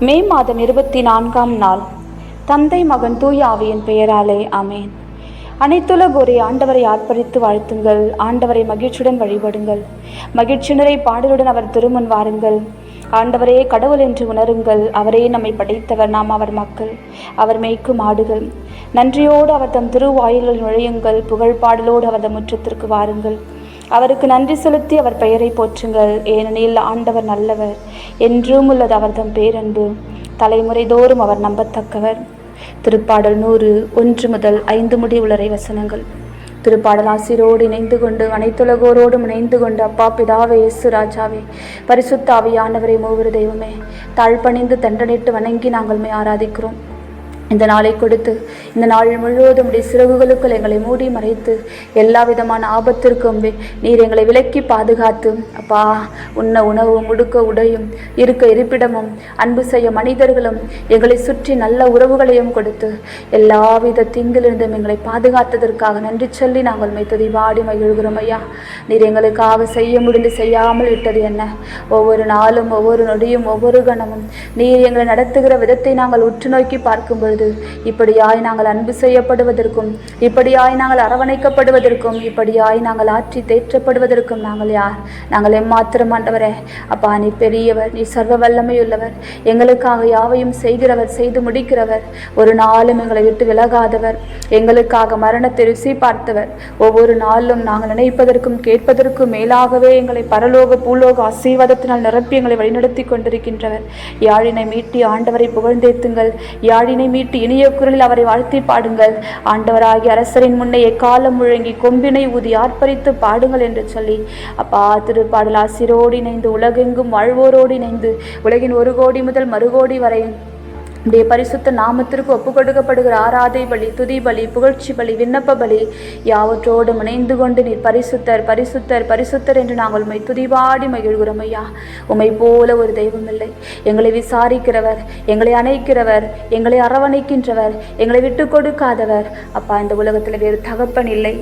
மே மாதம் 24ஆம் நாள். தந்தை மகன் தூய ஆவியின் பெயராலே ஆமேன். அனைத்துலகோரை ஆண்டவரை ஆர்ப்பரித்து வாழ்த்துங்கள். ஆண்டவரை மகிழ்ச்சியுடன் வழிபடுங்கள். மகிழ்ச்சியினரை பாடலுடன் அவர் திருமுன் வாருங்கள். ஆண்டவரே கடவுள் என்று உணருங்கள். அவரே நம்மை படைத்தவர், நாம் அவர் மக்கள், அவர் மேய்க்கும் ஆடுகள். நன்றியோடு அவர் தம் திருவாயில்களில் நுழையுங்கள். புகழ் பாடலோடு அவர் தம் முற்றத்திற்கு வாருங்கள். அவருக்கு நன்றி செலுத்தி அவர் பெயரை போற்றுங்கள். ஏனெனில் ஆண்டவர் நல்லவர், என்றும் உள்ளது அவர் தம் பேரன்பு. தலைமுறை தோறும் அவர் நம்பத்தக்கவர். திருப்பாடல் 100 1 முதல் 5 முடி உளரை வசனங்கள். திருப்பாடல் ஆசிரோடு இணைந்து கொண்டு அனைத்துலகோரோடும் இணைந்து கொண்டு, அப்பா பிதாவே, இயேசு ராஜாவே, பரிசுத்த ஆவியானவரே, மூவரு தெய்வமே, தாழ்பணிந்து தண்டனிட்டு வணங்கி நாங்கள் ஆராதிக்கிறோம். இந்த நாளை கொடுத்து இந்த நாள் முழுவதும் உடைய சிறகுகளுக்குள் எங்களை மூடி மறைத்து எல்லா விதமான ஆபத்திற்கும் நீர் எங்களை விலக்கி பாதுகாத்து, அப்பா, உண்ண உணவும் உடுக்க உடையும் இருக்க இருப்பிடமும் அன்பு செய்ய மனிதர்களும் எங்களை சுற்றி நல்ல உறவுகளையும் கொடுத்து எல்லாவித தீங்கிலிருந்தும் எங்களை பாதுகாத்ததற்காக நன்றி சொல்லி நாங்கள் துதிபாடி மகிழ்கிறோம். ஐயா, நீர் எங்களுக்காக செய்ய முடிந்து செய்யாமல் விட்டது என்ன? ஒவ்வொரு நாளும் ஒவ்வொரு நொடியும் ஒவ்வொரு கணமும் நீர் எங்களை நடத்துகிற விதத்தை நாங்கள் உற்று நோக்கி பார்க்கும் பொழுது இப்படியாய் நாங்கள் அன்பு செய்யப்படுவதற்கும், இப்படியாய் நாங்கள் அரவணைக்கப்படுவதற்கும், இப்படியாய் நாங்கள் ஆற்றி தேற்றப்படுவதற்கும் நாங்கள் யார்? நாங்கள் எம்மாத்திரம் ஆண்டவரே. அப்பா, நீ பெரியவர், நீ சர்வ வல்லமையுள்ளவர், எங்களுக்காக யாவையும் செய்கிறவர், செய்து முடிக்கிறவர், ஒரு நாளும் எங்களை விட்டு விலகாதவர், எங்களுக்காக மரணத்தை ருசி பார்த்தவர். ஒவ்வொரு நாளும் நாங்கள் நினைப்பதற்கும் கேட்பதற்கும் மேலாகவே எங்களை பரலோக பூலோக ஆசீர்வாதத்தினால் நிரப்பி எங்களை வழிநடத்தி கொண்டிருக்கின்றவர். யாழினை மீட்டி ஆண்டவரை புகழ்ந்தேத்துங்கள். யாழினை மீட்டி இனிய குரலில் அவரை வாழ்த்தி பாடுங்கள். ஆண்டவராகி அரசரின் முன்னே எக்காலம் முழங்கி கொம்பினை ஊதி ஆர்ப்பரித்து பாடுங்கள் என்று சொல்லி, அப்பா, திருப்பாடல் ஆசிரோடு இணைந்து உலகெங்கும் வாழ்வோரோடு இணைந்து உலகின் 1 கோடி முதல் மறுகோடி வரை உடைய பரிசுத்த நாமத்திற்கு ஒப்பு கொடுக்கப்படுகிற ஆராதை பலி, துதி பலி, புகழ்ச்சி பலி, விண்ணப்ப பலி யாவற்றோடு இணைந்து கொண்டு நீர் பரிசுத்தர் பரிசுத்தர் பரிசுத்தர் என்று நாங்கள் உம்மை துதிபாடி மகிழ்கிறோம். ஐயா, உம்மை போல ஒரு தெய்வம் இல்லை. எங்களை விசாரிக்கிறவர், எங்களை அணைக்கிறவர், எங்களை அரவணைக்கின்றவர், எங்களை விட்டு கொடுக்காதவர். அப்பா, இந்த உலகத்தில் வேறு தகப்பன் இல்லை.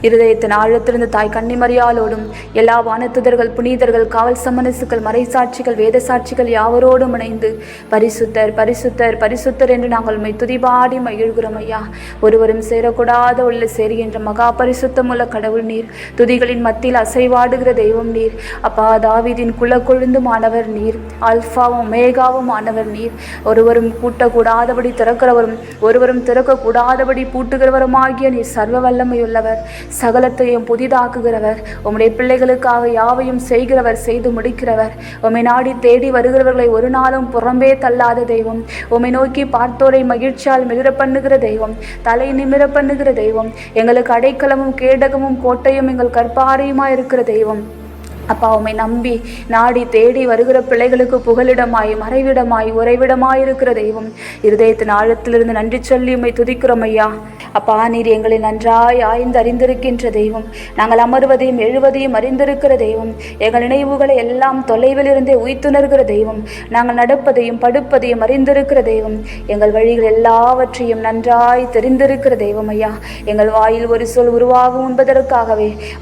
இருதயத்தின் ஆழத்திலிருந்து தாய் கன்னிமரியாளோடும் எல்லா வானத்துதர்கள், புனிதர்கள், காவல் சமனசுகள், மறைசாட்சிகள், வேத சாட்சிகள் யாவரோடும் இணைந்து பரிசுத்தர் பரிசுத்தர் பரிசுத்தர் என்று நாங்கள் துதிபாடி மகிழ்கிறோம். ஐயா, ஒருவரும் சேரக்கூடாத உள்ள சேருகின்ற மகா பரிசுத்தம் உள்ள கடவுள் நீர். துதிகளின் மத்தியில் அசைவாடுகிற தெய்வம் நீர். அப்பா, தாவீதின் குலக்கொழுந்தும் ஆனவர் நீர். அல்பாவும் மேகாவும் ஆனவர் நீர். ஒருவரும் பூட்டக்கூடாதபடி திறக்கிறவரும் ஒருவரும் திறக்கக்கூடாதபடி பூட்டுகிறவருமாகிய நீர் சர்வ வல்லமையுள்ளவர், சகலத்தையும் புதிதாக்குகிறவர், உம்முடைய பிள்ளைகளுக்காக யாவையும் செய்கிறவர், செய்து முடிக்கிறவர். உம்மை நாடி தேடி வருகிறவர்களை ஒரு நாளும் புறம்பே தள்ளாத தெய்வம். உம்மை நோக்கி பார்த்தோரை மகிழ்ச்சியால் மிளிர பண்ணுகிற தெய்வம், தலை நிமிர பண்ணுகிற தெய்வம், எங்களுக்கு அடைக்கலமும் கேடகமும் கோட்டையும் எங்கள் கற்பாரியுமா இருக்கிற தெய்வம். அப்பா, உம்மை நம்பி நாடி தேடி வருகிற பிள்ளைகளுக்கு புகலிடமாய், மறைவிடமாய், உறைவிடமாய் இருக்கிற தெய்வம். இருதயத்தின் ஆழத்திலிருந்து நன்றி சொல்லி உம்மை துதிக்கிறோம். ஐயா, அப்பா, நீர் எங்களை நன்றாய் ஆய்ந்து அறிந்திருக்கின்ற தெய்வம். நாங்கள் அமர்வதையும் எழுவதையும் அறிந்திருக்கிற தெய்வம். எங்கள் நினைவுகளை எல்லாம் தொலைவில் இருந்தே உய்த்துணர்கிற தெய்வம். நாங்கள் நடப்பதையும் படுப்பதையும் அறிந்திருக்கிற தெய்வம். எங்கள் வழிகள் எல்லாவற்றையும் நன்றாய் தெரிந்திருக்கிற தெய்வம். ஐயா, எங்கள் வாயில் ஒரு சொல் உருவாகும்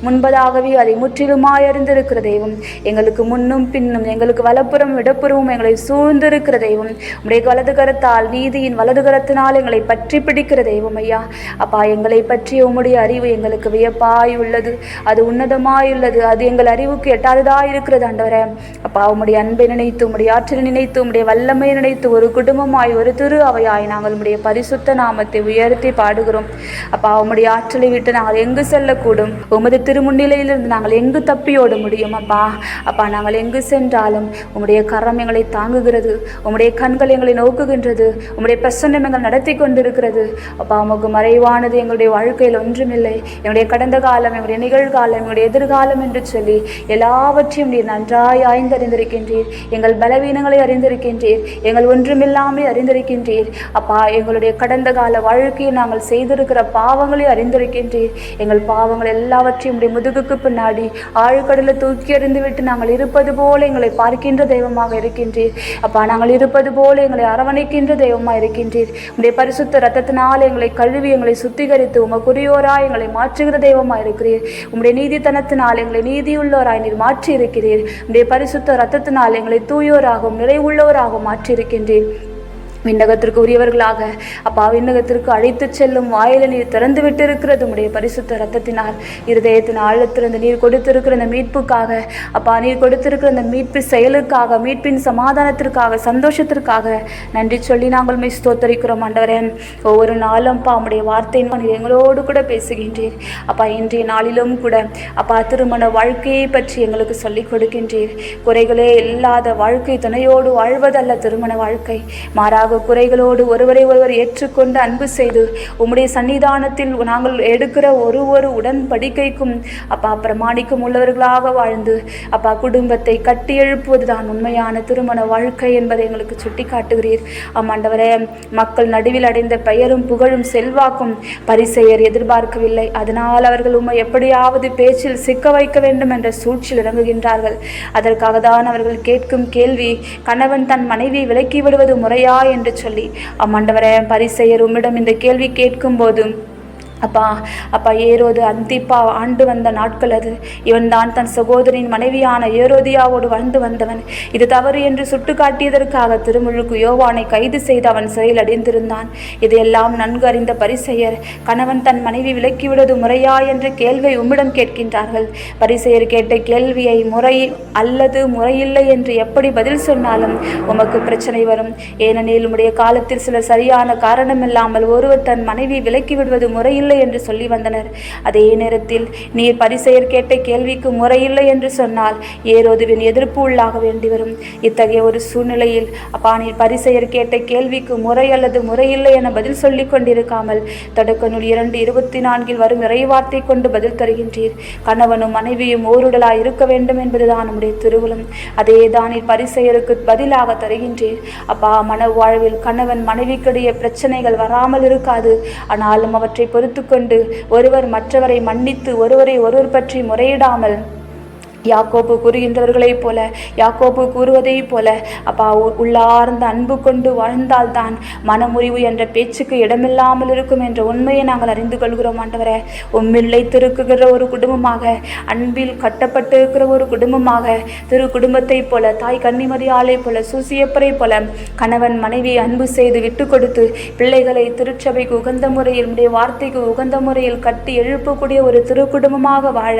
முன்பதாகவே அதை முற்றிலுமாய் அறிந்திருக்கிற தெய்வம். எங்களுக்கு முன்னும் பின்னும், எங்களுக்கு வலப்புறம் இடப்புறமும் எங்களை சூழ்ந்திருக்கிற தெய்வம். உடைய வலது கரத்தால், நீதியின் வலது கரத்தினால் எங்களை பற்றி பிடிக்கிற தெய்வம். ஐயா, அப்பா, எங்களை பற்றிய உம்முடைய அறிவு எங்களுக்கு வியப்பாய் உள்ளது, அது உன்னதமாயுள்ளது, அது எங்கள் அறிவுக்கு எட்டாததாய் இருக்கிறது. ஆண்டவரே, அப்பா, உம்முடைய அன்பை நினைத்து, உம்முடைய ஆற்றலை நினைத்து, உம்முடைய வல்லமை நினைத்து ஒரு குடும்பமாய், ஒரு திரு அவையாய் நாங்கள் உம்முடைய பரிசுத்த நாமத்தை உயர்த்தி பாடுகிறோம். அப்பா, உம்முடைய ஆற்றலை விட்டு நாங்கள் எங்கு செல்லக்கூடும்? உமது திருமுன்னிலையிலிருந்து நாங்கள் எங்கு தப்பியோட முடியும்? அப்பா, நாங்கள் எங்கு சென்றாலும் உம்முடைய கரம் எங்களை தாங்குகிறது, உம்முடைய கண்கள் எங்களை நோக்குகின்றது, உம்முடைய பிரசன்னம் எங்கள் நடத்தி கொண்டிருக்கிறது. அப்பா, உமக்கு மறைவானது எங்களுடைய வாழ்க்கையில் ஒன்றுமில்லை. எங்களுடைய கடந்த காலம், எங்களுடைய நிகழ்காலம், எங்களுடைய எதிர்காலம் என்று சொல்லி எல்லாவற்றையும் நீர் நன்றாய் ஆய்ந்தறிந்திருக்கின்றீர். எங்கள் பலவீனங்களை அறிந்திருக்கின்றீர், எங்கள் ஒன்றுமில்லாமல் அறிந்திருக்கின்றீர். அப்பா, எங்களுடைய கடந்த கால வாழ்க்கையில் நாங்கள் செய்திருக்கிற பாவங்களை அறிந்திருக்கின்றீர். எங்கள் பாவங்கள் எல்லாவற்றையும் உடைய முதுகுக்கு பின்னாடி ஆழ்கடல தூக்கி எறிந்து விட்டு நாங்கள் இருப்பது போல எங்களை பார்க்கின்ற தெய்வமாக இருக்கின்றீர். அப்பா, நாங்கள் இருப்பது போல எங்களை அரவணைக்கின்ற தெய்வமாக இருக்கின்றீர். உடைய பரிசுத்த ரத்தத்தினால் எங்களை கழுவி எங்களை சுத்திகரித்து உமக்குரியோராய் எங்களை மாற்றுகிற தெய்வமாக இருக்கிறீர். உம்முடைய நீதித்தனத்தினால் எங்களை நீதியுள்ளோராய் நீர் மாற்றி இருக்கிறீர். உடைய பரிசுத்த ரத்தத்தினால் எங்களை தூயோராகவும் நிறைவுள்ளோராகவும் மாற்றியிருக்கின்றீர். விண்ணகத்திற்கு உரியவர்களாக அப்பா, விண்ணகத்திற்கு அழைத்து செல்லும் வாயில நீர் திறந்து விட்டு இருக்கிறது உடைய பரிசுத்த ரத்தத்தினால். இருதயத்தின் ஆழத்திலிருந்து நீர் கொடுத்திருக்கிற அந்த மீட்புக்காக அப்பா, நீர் கொடுத்திருக்கிற அந்த மீட்பு செயலுக்காக, மீட்பின் சமாதானத்திற்காக, சந்தோஷத்திற்காக நன்றி சொல்லி நாங்கள் மெய் ஸ்தோத்தரிக்கிறோம். ஆண்டவரே, ஒவ்வொரு நாளும் அப்பா உடைய வார்த்தை நீர் எங்களோடு கூட பேசுகின்றீர். அப்பா, இன்றைய நாளிலும் கூட அப்பா திருமண வாழ்க்கையை பற்றி எங்களுக்கு சொல்லிக் கொடுக்கின்றீர். குறைகளே இல்லாத வாழ்க்கை துணையோடு வாழ்வதல்ல திருமண வாழ்க்கை, மாறாக குறைகளோடு ஒருவரை ஒருவர் ஏற்றுக்கொண்டு அன்பு செய்து உம்முடைய சன்னிதானத்தில் நாங்கள் எடுக்கிற ஒரு உடன்படிக்கைக்கும் அப்பா பிரமாணிக்கும் உள்ளவர்களாக வாழ்ந்து அப்பா குடும்பத்தை கட்டி எழுப்புவதுதான் உண்மையான திருமண வாழ்க்கை என்பதை எங்களுக்கு சுட்டி காட்டுகிறீர். ஆமாண்டவரே, மக்கள் நடுவில் அடைந்த பெயரும் புகழும் செல்வாக்கும் பரிசேயர் எதிர்பார்க்கவில்லை. அதனால் அவர்கள் உம்மை எப்படியாவது பேச்சில் சிக்க வைக்க வேண்டும் என்ற சூழ்ச்சியில் இறங்குகின்றார்கள். அதற்காக தான் அவர்கள் கேட்கும் கேள்வி, கணவன் தன் மனைவியை விலக்கி விடுவது முறையா என்று சொல்லி. ஆண்டவரே, பரிசேயர் உம்மிடம் இந்த கேள்வி கேட்கும் போது அப்பா ஏரோது அந்திப்பா ஆண்டு வந்த நாட்கள் அது. இவன் தான் தன் சகோதரின் மனைவியான ஏரோதியாவோடு வாழ்ந்து வந்தவன். இது தவறு என்று சுட்டு காட்டியதற்காக திருமுழுக்கு யோவானை கைது செய்து அவன் சிறையில் அடைந்திருந்தான். இதையெல்லாம் நன்கு அறிந்த பரிசேயர், கணவன் தன் மனைவி விலக்கிவிடுவது முறையா என்ற கேள்வியை உம்மிடம் கேட்கின்றார்கள். பரிசேயர் கேட்ட கேள்வியை முறை அல்லது முறையில்லை என்று எப்படி பதில் சொன்னாலும் உமக்கு பிரச்சனை வரும். ஏனெனில் உம்முடைய காலத்தில் சில சரியான காரணமில்லாமல் ஒருவர் தன் மனைவி விலக்கி விடுவது முறையில்லை என்று சொல்லி வந்தனர். அதே நேரத்தில் நீர் பரிசேயர் கேட்ட கேள்விக்கு முறையில்லை என்று சொன்னால் ஏரோதுவின் எதிர்ப்பு உள்ளாக வேண்டி வரும். இத்தகைய ஒரு சூழ்நிலையில் அப்பா, நீர் பரிசேயர் கேட்ட கேள்விக்கு முறை அல்லது முறையில்லை என பதில் சொல்லிக் கொண்டிருக்காமல் தொடக்க நூல் 2:24 வரும் இறைவார்த்தை கொண்டு பதில் தருகின்றீர். கணவனும் மனைவியும் ஓருடலாய் இருக்க வேண்டும் என்பதுதான் நம்முடைய திருவுளம். அதே தான் நீர் பரிசேயருக்கு பதிலாக தருகின்றீர். அப்பா, மன வாழ்வில் கணவன் மனைவிக்கிடையே பிரச்சனைகள் வராமல் இருக்காது. ஆனாலும் அவற்றை பொறுத்து கொண்டு ஒருவர் மற்றவரை மன்னித்து ஒருவரை ஒருவர் பற்றி முறையிடாமல் யாக்கோபு கூறுகின்றவர்களைப் போல, யாக்கோபு கூறுவதைப் போல அப்பா உள்ளார்ந்த அன்பு கொண்டு வாழ்ந்தால்தான் மனமுறிவு என்ற பேச்சுக்கு இடமில்லாமல் இருக்கும் என்ற உண்மையை நாங்கள் அறிந்து கொள்கிறோம். ஆண்டவரே, உம்மில்லை திருக்குகிற ஒரு குடும்பமாக, அன்பில் கட்டப்பட்டு இருக்கிற ஒரு குடும்பமாக, திரு குடும்பத்தை போல, தாய் கன்னிமரியாளை போல, சூசியப்பரை போல கணவன் மனைவி அன்பு செய்து விட்டு கொடுத்து பிள்ளைகளை திருச்சபைக்கு உகந்த முறையில், உடைய வார்த்தைக்கு உகந்த முறையில் கட்டி எழுப்பக்கூடிய ஒரு திரு குடும்பமாக வாழ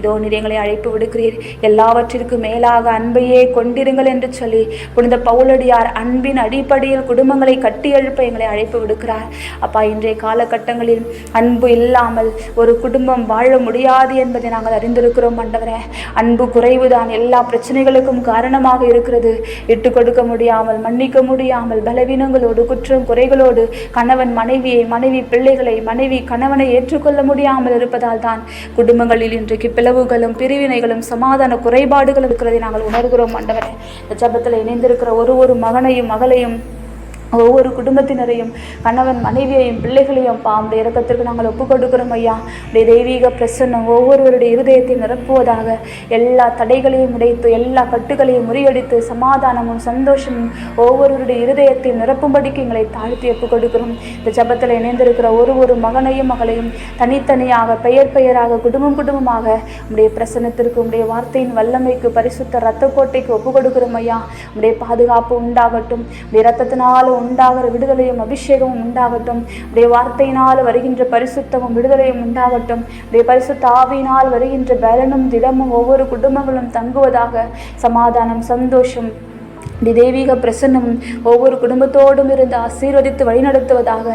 இதோ நீர் எங்களை அழைப்பு விடுக்கிறீர். எல்லாவற்றிற்கும் மேலாக அன்பையே கொண்டிருங்கள் என்று சொல்லி புனித பவுலடியார் அன்பின் அடிப்படையில் குடும்பங்களை கட்டி எழுப்ப எங்களை அழைப்பு விடுக்கிறார். அப்பா, இன்றைய காலகட்டங்களில் அன்பு இல்லாமல் ஒரு குடும்பம் வாழ முடியாது என்பதை நாங்கள் அறிந்திருக்கிறோம். ஆண்டவரே, அன்பு குறைவுதான் எல்லா பிரச்சனைகளுக்கும் காரணமாக இருக்கிறது. விட்டு கொடுக்க முடியாமல், மன்னிக்க முடியாமல், பலவீனங்களோடு, குற்றம் குறைகளோடு கணவன் மனைவியை, மனைவி பிள்ளைகளை, மனைவி கணவனை ஏற்றுக்கொள்ள முடியாமல் இருப்பதால் தான் குடும்பங்களில் இன்றைக்கு பிளவுகளும் பிரிவினைகளும் சமாதான குறைபாடுகள் இருக்கிறதை நாங்கள் உணர்கிறோம். ஆண்டவரே, இந்த ஜபத்தில் இணைந்திருக்கிற ஒரு மகனையும் மகளையும், ஒவ்வொரு குடும்பத்தினரையும், கணவன் மனைவியையும் பிள்ளைகளையும் பாம்புடைய இறக்கத்திற்கு நாங்கள் ஒப்புக் கொடுக்கிறோம். ஐயா, உடைய தெய்வீக பிரசன்னம் ஒவ்வொருவருடைய இருதயத்தை நிரப்புவதாக, எல்லா தடைகளையும் உடைத்து, எல்லா கட்டுகளையும் முறியடித்து, சமாதானமும் சந்தோஷமும் ஒவ்வொருவருடைய இருதயத்தை நிரப்பும்படிக்கு எங்களை தாழ்த்தி ஒப்புக் கொடுக்கிறோம். இந்த ஜபத்தில் இணைந்திருக்கிற ஒரு மகனையும் மகளையும் தனித்தனியாக, பெயராக, குடும்பமாக உடைய பிரசன்னத்திற்கு, உடைய வார்த்தையின் வல்லமைக்கு, பரிசுத்த இரத்த கோட்டைக்கு ஒப்புக் கொடுக்கிறோம். ஐயா, உடைய பாதுகாப்பு உண்டாகட்டும். உடைய இரத்தத்தினாலும் உண்டாகிற விடுதலையும் அபிஷேகமும் உண்டாகட்டும். உடைய வார்த்தையினால் வருகின்ற பரிசுத்தமும் விடுதலையும் உண்டாகட்டும். உடைய பரிசுத்த ஆவியினால் வருகின்ற பலனும் திடமும் ஒவ்வொரு குடும்பங்களும் தங்குவதாக. சமாதானம், சந்தோஷம், தெய்வீக பிரசன்னம் ஒவ்வொரு குடும்பத்தோடும் இருந்து ஆசீர்வதித்து வழிநடத்துவதாக.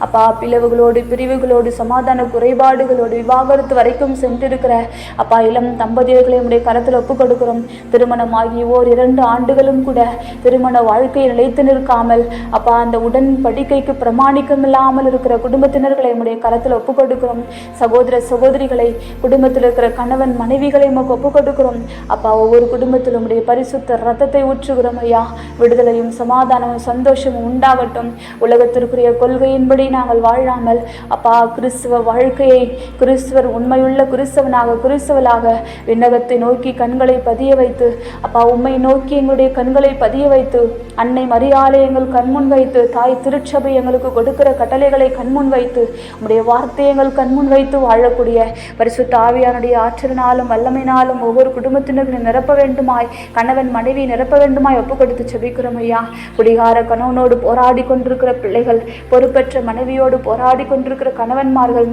அப்பா, பிளவுகளோடு, பிரிவுகளோடு, சமாதான குறைபாடுகளோடு, விவாகரத்து வரைக்கும் சென்றிருக்கிற அப்பா இளம் தம்பதியர்களை உடைய கரத்தில் ஒப்புக் கொடுக்கிறோம். திருமணமாகி 2 ஆண்டுகளும் கூட திருமண வாழ்க்கையை நிலைத்து நிற்காமல் அப்பா அந்த உடன்படிக்கைக்கு பிரமாணிக்கம் இல்லாமல் இருக்கிற குடும்பத்தினர்களை உடைய கரத்தில் ஒப்புக் கொடுக்கிறோம். சகோதர சகோதரிகளை, குடும்பத்தில் இருக்கிற கணவன் மனைவிகளை ஒப்புக் கொடுக்கிறோம். அப்பா, ஒவ்வொரு குடும்பத்திலும் உடைய பரிசுத்த ரத்தத்தை ஊற்றுகிறோம். ஐயா, ஐயா. விடுதலையும் சமாதானமும் சந்தோஷமும் உண்டாகட்டும். உலகத்திற்குரிய கொள்கையின்படி நாங்கள் வாழாமல் அப்பா கிறிஸ்துவ வாழ்க்கையை கிறிஸ்துவர் உண்மையுள்ள கிறிஸ்தவளாக விண்ணகத்தை நோக்கி கண்களை பதிய வைத்து அப்பா உம்மை நோக்கி எங்களுடைய கண்களை பதிய வைத்து அன்னை மரியாதை எங்கள் கண்முன் வைத்து தாய் திருச்சபை எங்களுக்கு கொடுக்கிற கட்டளைகளை கண்முன் வைத்து உம்முடைய வார்த்தையை எங்கள் கண்முன் வைத்து வாழக்கூடிய பரிசுத்த ஆவியானுடைய ஆற்றலினாலும் வல்லமையினாலும் ஒவ்வொரு குடும்பத்தினரும் நிரப்ப வேண்டுமாய், கணவன் மனைவி நிரப்ப வேண்டுமாய் ஒப்பு கொடுத்து செபிக்கிறோம் ஐயா. குடிகார கணவனோடு போராடி கொண்டிருக்கிற பிள்ளைகள், பொறுப்பற்ற மனைவியோடு போராடி கொண்டிருக்கிற கணவன்மார்கள்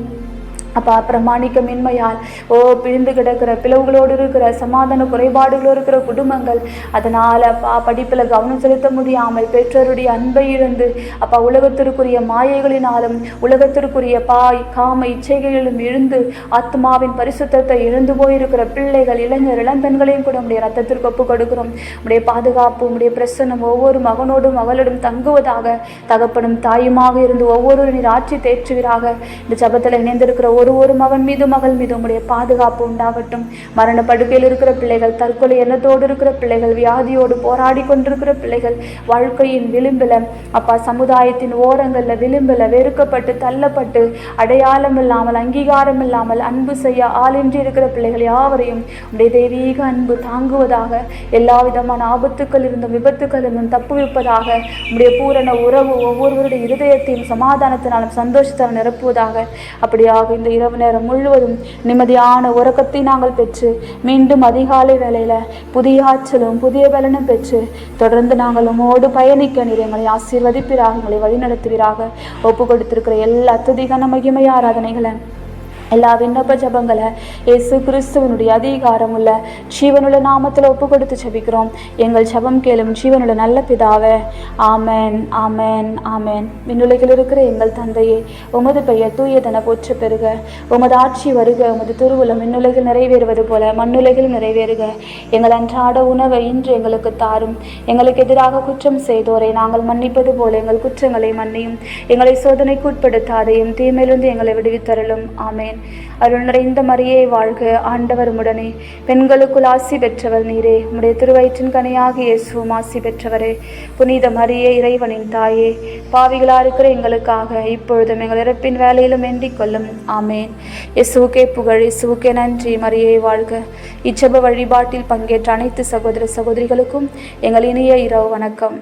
அப்பா பிரமாணிக்கமின்மையால் பிரிந்து கிடக்கிற பிளவுகளோடு இருக்கிற சமாதான குறைபாடுகளோடு இருக்கிற குடும்பங்கள், அதனால் அப்பா படிப்பில் கவனம் செலுத்த முடியாமல் பெற்றோருடைய அன்பை இழந்து அப்பா உலகத்திற்குரிய மாயைகளினாலும் உலகத்திற்குரிய காம இச்சைகளிலும் இழந்து ஆத்மாவின் பரிசுத்தத்தை இழந்து போயிருக்கிற பிள்ளைகள், இளைஞர் இளம்பெண்களையும் கூட உடைய ரத்தத்திற்கு ஒப்பு கொடுக்கிறோம். உடைய பாதுகாப்பு உடைய பிரசன்னம் ஒவ்வொரு மகனோடும் மகளிடம் தங்குவதாக, தகப்பனும் தாயுமாக இருந்து ஒவ்வொரு நீர் ஆட்சி தேற்றுவீராக. இந்த ஜபத்தில் இணைந்திருக்கிற ஒரு மகன் மீது மகள் மீது உடைய பாதுகாப்பு உண்டாகட்டும். மரண படுக்கையில் இருக்கிற பிள்ளைகள், தற்கொலை எண்ணத்தோடு இருக்கிற பிள்ளைகள், வியாதியோடு போராடி கொண்டிருக்கிற பிள்ளைகள், வாழ்க்கையின் விளிம்பில் அப்பா சமுதாயத்தின் ஓரங்களில் விளிம்பில் வெறுக்கப்பட்டு தள்ளப்பட்டு அடையாளம் இல்லாமல் அங்கீகாரம் இல்லாமல் அன்பு செய்ய ஆளின்றி இருக்கிற பிள்ளைகள் யாவரையும் உடைய தெய்வீக அன்பு தாங்குவதாக. எல்லா விதமான ஆபத்துக்கள் இருந்தும் விபத்துக்கள் இருந்தும் தப்புவிப்பதாக. உடைய பூரண உறவு ஒவ்வொருவருடைய இருதயத்தையும் சமாதானத்தினாலும் சந்தோஷத்தால் நிரப்புவதாக. அப்படியாக இந்த இரவு நேரம் முழுவதும் நிம்மதியான உறக்கத்தை நாங்கள் பெற்று மீண்டும் அதிகாலை வேளையில் புதிய ஆற்றலும் புதிய பலனும் பெற்று தொடர்ந்து நாங்கள் உமோடு பயணிக்க நீர் எங்களை ஆசீர்வதிப்பீராக, எங்களை வழிநடத்துவீராக. ஒப்பு கொடுத்திருக்கிற எல்லா துதிகான மகிமை ஆராதனைகளை எல்லா விண்ணப்ப ஜபங்களை இயேசு கிறிஸ்துவனுடைய அதிகாரம் உள்ள ஜீவனுள்ள நாமத்தில் ஒப்பு கொடுத்து ஜபிக்கிறோம். எங்கள் ஜபம் கேளும் ஜீவனுள்ள நல்ல பிதாவே. ஆமேன், ஆமேன், ஆமேன். விண்ணுலகில் இருக்கிற எங்கள் தந்தையே, உமது பெயர் தூயதென போற்ற பெறுக. உமது ஆட்சி வருக. உமது திருவுளம் விண்ணுலகில் நிறைவேறுவது போல மண்ணுலகில் நிறைவேறுக. எங்கள் அன்றாட உணவை இன்று எங்களுக்கு தாரும். எங்களுக்கு எதிராக குற்றம் செய்தோரை நாங்கள் மன்னிப்பது போல எங்கள் குற்றங்களை மன்னியும். எங்களை சோதனைக்கு உட்படுத்தாதையும் தீமையிலிருந்து எங்களை விடுவித்தருளும். ஆமேன். அருள் நிறைந்த மரியே வாழ்க, ஆண்டவர் உம்முடனே. பெண்களுக்குள் ஆசி பெற்றவர் நீரே. உம்முடைய திருவயிற்றின் கனியாகி இயேசுவும் ஆசி பெற்றவரே. புனித மரியே, இறைவனின் தாயே, பாவிகளா இருக்கிற எங்களுக்காக இப்பொழுதும் எங்கள் இறப்பின் வேலையிலும் வேண்டிக் கொள்ளும். ஆமேன். இயேசுவுக்கே புகழ், இயேசுவுக்கே நன்றி. மரியே வாழ்க. இச்சப வழிபாட்டில் பங்கேற்ற அனைத்து சகோதர சகோதரிகளுக்கும் எங்கள் இனிய இரவு வணக்கம்.